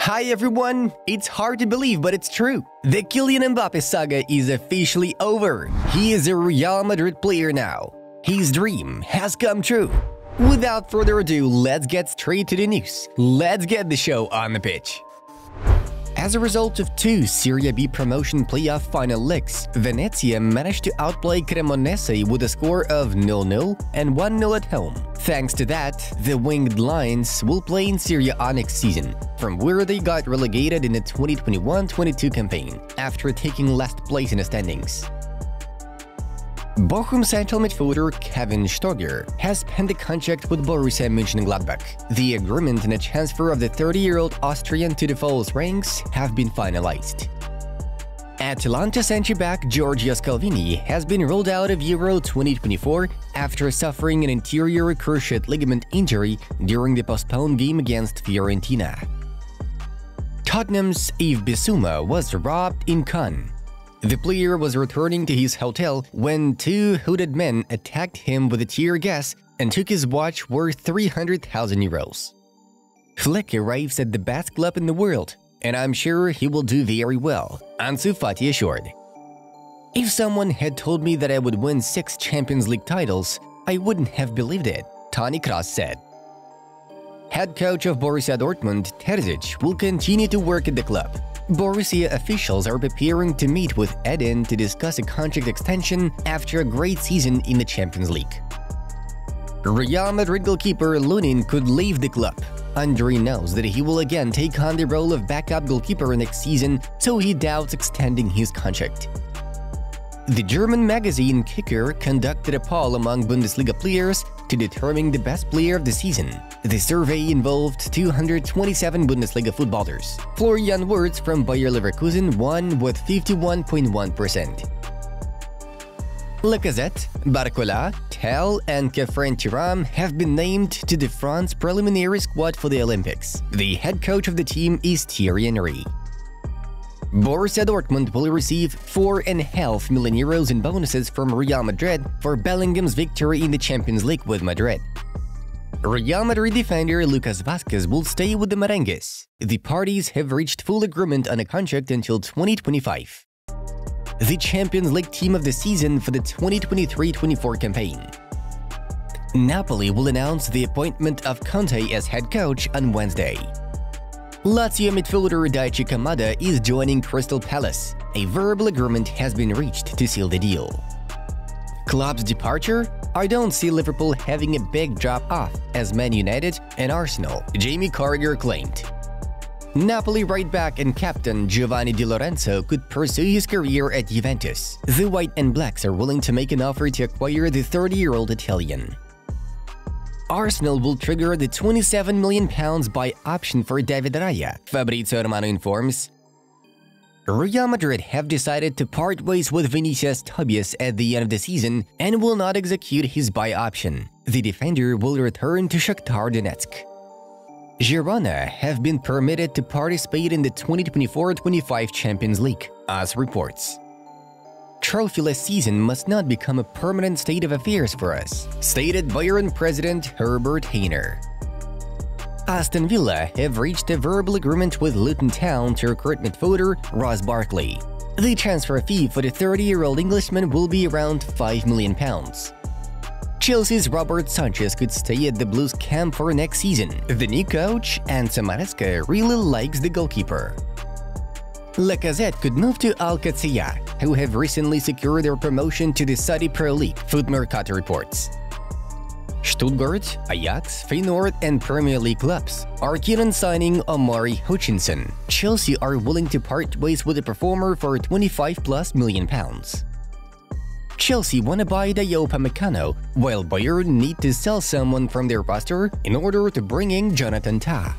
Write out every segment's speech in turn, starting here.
Hi everyone! It's hard to believe, but it's true. The Kylian Mbappé saga is officially over. He is a Real Madrid player now. His dream has come true. Without further ado, let's get straight to the news. Let's get the show on the pitch. As a result of two Serie B promotion playoff final legs, Venezia managed to outplay Cremonese with a score of 0-0 and 1-0 at home. Thanks to that, the Winged Lions will play in Serie A next season, from where they got relegated in the 2021-22 campaign, after taking last place in the standings. Bochum central midfielder Kevin Stöger has penned a contract with Borussia Mönchengladbach. The agreement and a transfer of the 30-year-old Austrian to the Falls ranks have been finalized. Atalanta centre-back Giorgio Scalvini has been ruled out of Euro 2024 after suffering an anterior cruciate ligament injury during the postponed game against Fiorentina. Tottenham's Yves Bissouma was robbed in Cannes. The player was returning to his hotel when two hooded men attacked him with a tear gas and took his watch worth 300,000 euros. Flick arrives at the best club in the world, and I'm sure he will do very well, Ansu Fati assured. If someone had told me that I would win 6 Champions League titles, I wouldn't have believed it, Toni Kroos said. Head coach of Borussia Dortmund, Terzic, will continue to work at the club. Borussia officials are preparing to meet with Eden to discuss a contract extension after a great season in the Champions League. Real Madrid goalkeeper Lunin could leave the club. Andre knows that he will again take on the role of backup goalkeeper next season, so he doubts extending his contract. The German magazine Kicker conducted a poll among Bundesliga players to determine the best player of the season. The survey involved 227 Bundesliga footballers. Florian Wirtz from Bayer Leverkusen won with 51.1%. Lacazette, Barcola, Tel, and Kefren Thuram have been named to the France preliminary squad for the Olympics. The head coach of the team is Thierry Henry. Borussia Dortmund will receive 4.5 million euros in bonuses from Real Madrid for Bellingham's victory in the Champions League with Madrid. Real Madrid defender Lucas Vázquez will stay with the Merengues. The parties have reached full agreement on a contract until 2025. The Champions League team of the season for the 2023-24 campaign. Napoli will announce the appointment of Conte as head coach on Wednesday. Lazio midfielder Daichi Kamada is joining Crystal Palace. A verbal agreement has been reached to seal the deal. Club's departure? I don't see Liverpool having a big drop-off as Man United and Arsenal, Jamie Carragher claimed. Napoli right-back and captain Giovanni Di Lorenzo could pursue his career at Juventus. The White and Blacks are willing to make an offer to acquire the 30-year-old Italian. Arsenal will trigger the £27 million buy option for David Raya, Fabrizio Romano informs. Real Madrid have decided to part ways with Vinicius Tobias at the end of the season and will not execute his buy option. The defender will return to Shakhtar Donetsk. Girona have been permitted to participate in the 2024-25 Champions League, as reports. Trophyless season must not become a permanent state of affairs for us, stated Bayern president Herbert Hainer. Aston Villa have reached a verbal agreement with Luton Town to recruit midfielder Ross Barkley. The transfer fee for the 30-year-old Englishman will be around £5 million. Chelsea's Robert Sanchez could stay at the Blues camp for next season. The new coach, Enzo Maresca, really likes the goalkeeper. Lacazette could move to Al Qataria, who have recently secured their promotion to the Saudi Pro League, Foot Mercato reports. Stuttgart, Ajax, Feyenoord, and Premier League clubs are keen on signing Omari Hutchinson. Chelsea are willing to part ways with the performer for £25+ million. Chelsea want to buy Dayot Upamecano, while Bayern need to sell someone from their roster in order to bring in Jonathan Tah.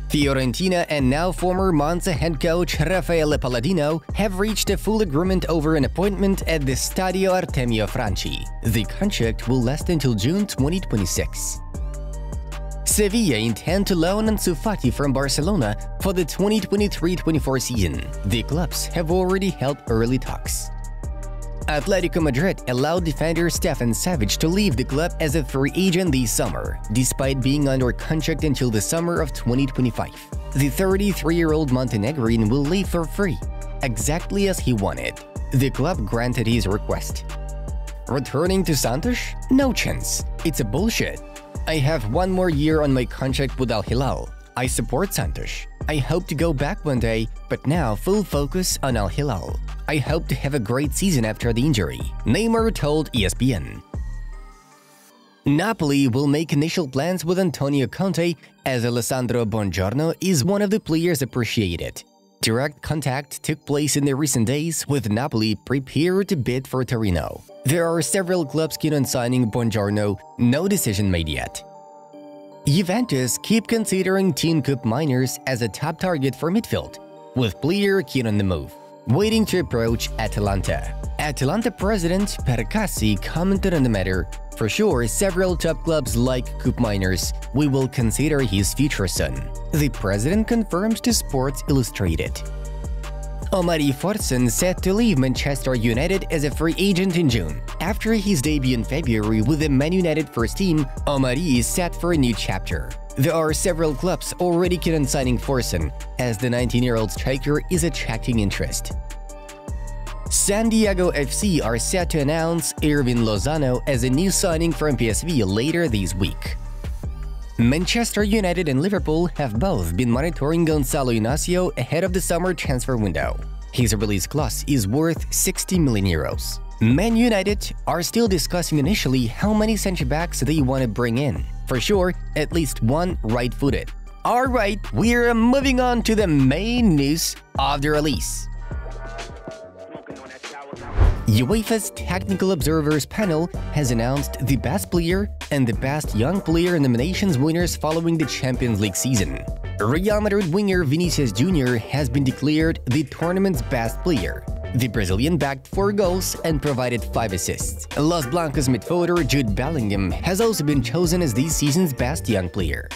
Fiorentina and now former Monza head coach Raffaele Palladino have reached a full agreement over an appointment at the Stadio Artemio Franchi. The contract will last until June 2026. Sevilla intend to loan Ansu Fati from Barcelona for the 2023-24 season. The clubs have already held early talks. Atletico Madrid allowed defender Stefan Savic to leave the club as a free agent this summer, despite being under contract until the summer of 2025. The 33-year-old Montenegrin will leave for free, exactly as he wanted. The club granted his request. Returning to Santos? No chance. It's a bullshit. I have one more year on my contract with Al Hilal. I support Santos. I hope to go back one day, but now full focus on Al Hilal. I hope to have a great season after the injury, Neymar told ESPN. Napoli will make initial plans with Antonio Conte as Alessandro Buongiorno is one of the players appreciated. Direct contact took place in the recent days with Napoli prepared to bid for Torino. There are several clubs keen on signing Buongiorno, no decision made yet. Juventus keep considering Team Cup minors as a top target for midfield, with player keen on the move, waiting to approach Atalanta. Atalanta president Percassi commented on the matter. For sure, several top clubs like Cup minors. We will consider his future son. The president confirms to Sports Illustrated. Omari Forson set to leave Manchester United as a free agent in June. After his debut in February with the Man United first team, Omari is set for a new chapter. There are several clubs already keen on signing Forson, as the 19-year-old striker is attracting interest. San Diego FC are set to announce Irving Lozano as a new signing from PSV later this week. Manchester United and Liverpool have both been monitoring Gonzalo Inacio ahead of the summer transfer window. His release clause is worth 60 million euros. Man United are still discussing initially how many centre-backs they want to bring in. For sure, at least one right-footed. Alright, we're moving on to the main news of the release. UEFA's Technical Observers Panel has announced the best player and the best young player nominations winners following the Champions League season. Real Madrid winger Vinicius Jr. has been declared the tournament's best player. The Brazilian bagged 4 goals and provided 5 assists. Los Blancos midfielder Jude Bellingham has also been chosen as this season's best young player.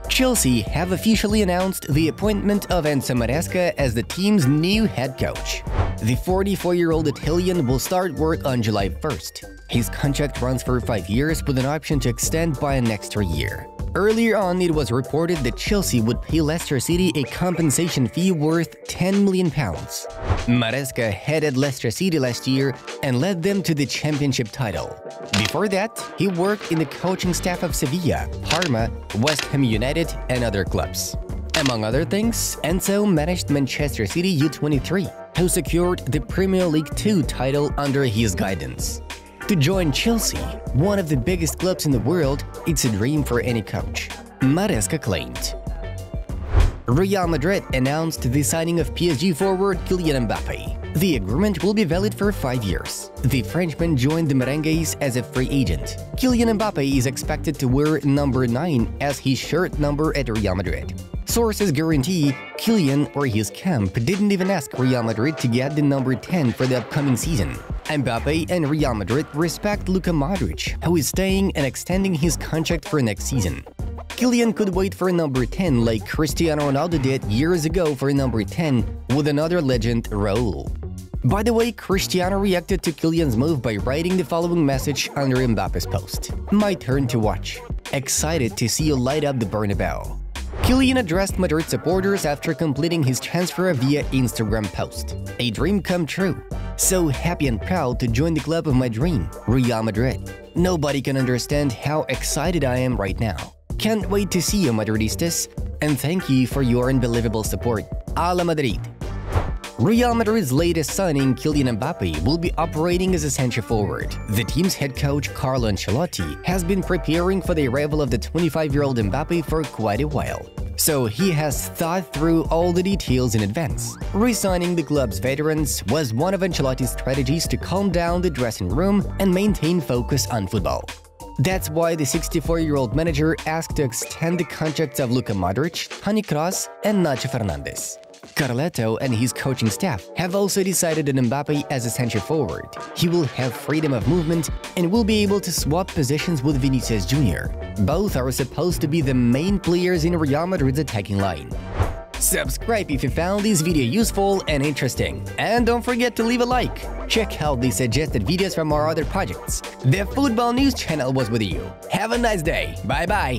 Chelsea have officially announced the appointment of Enzo Maresca as the team's new head coach. The 44-year-old Italian will start work on July 1st. His contract runs for 5 years with an option to extend by an extra year. Earlier on, it was reported that Chelsea would pay Leicester City a compensation fee worth £10 million. Maresca headed Leicester City last year and led them to the championship title. Before that, he worked in the coaching staff of Sevilla, Parma, West Ham United, and other clubs. Among other things, Enzo managed Manchester City U23, who secured the Premier League 2 title under his guidance. To join Chelsea, one of the biggest clubs in the world, it's a dream for any coach, Maresca claimed. Real Madrid announced the signing of PSG forward Kylian Mbappé. The agreement will be valid for 5 years. The Frenchman joined the Merengues as a free agent. Kylian Mbappé is expected to wear number 9 as his shirt number at Real Madrid. Sources guarantee Kylian or his camp didn't even ask Real Madrid to get the number 10 for the upcoming season. Mbappé and Real Madrid respect Luka Modrić, who is staying and extending his contract for next season. Kylian could wait for number 10 like Cristiano Ronaldo did years ago for number 10 with another legend, Raúl. By the way, Cristiano reacted to Kylian's move by writing the following message under Mbappe's post. "My turn to watch. Excited to see you light up the Bernabéu." Kylian addressed Madrid supporters after completing his transfer via Instagram post. "A dream come true. So happy and proud to join the club of my dream, Real Madrid. Nobody can understand how excited I am right now. Can't wait to see you, Madridistas, and thank you for your unbelievable support. Hala Madrid." Real Madrid's latest signing, Kylian Mbappé, will be operating as a centre-forward. The team's head coach, Carlo Ancelotti, has been preparing for the arrival of the 25-year-old Mbappé for quite a while. So he has thought through all the details in advance. Re-signing the club's veterans was one of Ancelotti's strategies to calm down the dressing room and maintain focus on football. That's why the 64-year-old manager asked to extend the contracts of Luka Modrić, Toni Kroos, and Nacho Fernandes. Carleto and his coaching staff have also decided on Mbappé as a centre-forward. He will have freedom of movement and will be able to swap positions with Vinicius Jr. Both are supposed to be the main players in Real Madrid's attacking line. Subscribe if you found this video useful and interesting. And don't forget to leave a like. Check out the suggested videos from our other projects. The Football News channel was with you. Have a nice day. Bye-bye.